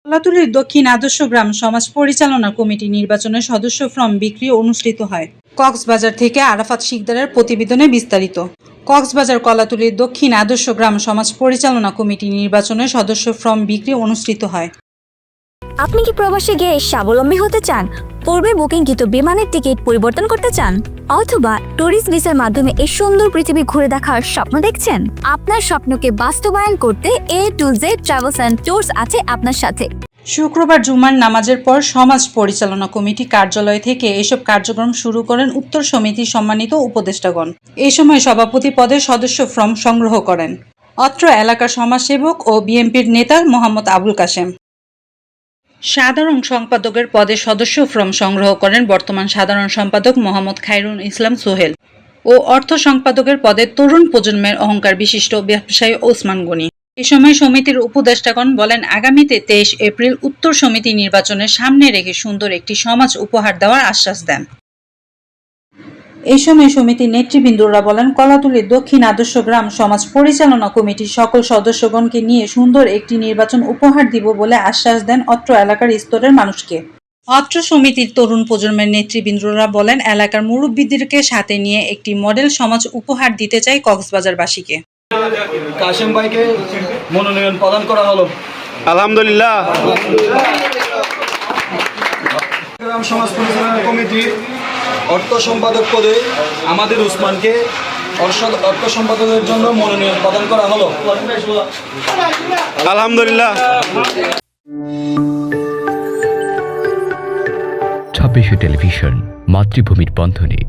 কলাতুলির দক্ষিণ আদর্শ গ্রাম সমাজ পরিচালনা কমিটি নির্বাচনের সদস্য ফর্ম বিক্রি অনুষ্ঠিত হয়। কক্সবাজার থেকে আরাফাত শিকদারের প্রতিবেদনে বিস্তারিত। কক্সবাজার কলাতুলির দক্ষিণ আদর্শ গ্রাম সমাজ পরিচালনা কমিটি নির্বাচনের সদস্য ফর্ম বিক্রি অনুষ্ঠিত হয়। আপনি কি প্রবাসে গিয়ে স্বাবলম্বী হতে চান? পূর্বে বুকিংকৃত বিমানের টিকিট পরিবর্তন করতে চান, অথবা ট্যুরিস্ট ভিসার মাধ্যমে এই সুন্দর পৃথিবী ঘুরে দেখার স্বপ্ন দেখছেন? আপনার স্বপ্নকে বাস্তবায়ন করতে A to Z travels and tours আছে আপনার সাথে। শুক্রবার জুমার নামাজের পর সমাজ পরিচালনা কমিটি কার্যালয় থেকে এসব কার্যক্রম শুরু করেন উত্তর সমিতির সম্মানিত উপদেষ্টাগণ। এ সময় সভাপতি পদে সদস্য ফর্ম সংগ্রহ করেন অত্র এলাকার সমাজসেবক ও বিএনপির নেতা মোহাম্মদ আবুল কাশেম। সাধারণ সম্পাদকের পদে সদস্য ফর্ম সংগ্রহ করেন বর্তমান সাধারণ সম্পাদক মোহাম্মদ খায়রুল ইসলাম সোহেল ও অর্থ সম্পাদকের পদে তরুণ প্রজন্মের অহংকার বিশিষ্ট ব্যবসায়ী ওসমান গনি। এ সময় সমিতির উপদেষ্টাগণ বলেন, আগামীতে 23 এপ্রিল উত্তর সমিতি নির্বাচনের সামনে রেখে সুন্দর একটি সমাজ উপহার দেওয়ার আশ্বাস দেন। এই সময় সমিতির নেতৃবৃন্দরা বলেন, কলাতুলির দক্ষিণ আদর্শ গ্রাম সমাজ পরিচালনা কমিটির সকল সদস্যগণকে নিয়ে সুন্দর একটি নির্বাচন উপহার দিব বলে আশ্বাস দেন অত্র এলাকার স্তরের মানুষকে। অত্র সমিতির তরুণ প্রজন্মের নেতৃবৃন্দরা বলেন, এলাকার মুরব্বীদেরকে সাথে নিয়ে একটি মডেল সমাজ উপহার দিতে চাই কক্সবাজারবাসীকে। কাশেম ভাইকে মনোনয়ন প্রদান করা হলো। আলহামদুলিল্লাহ। গ্রাম সমাজ পরিচালনা কমিটির অর্থ সম্পাদক পদে আমাদের উসমানকে অর্থ সম্পাদকের জন্য মনোনয়ন প্রদান করা হলো। আলহামদুলিল্লাহ। 26 টেলিভিশন, মাতৃভূমির বন্ধনে।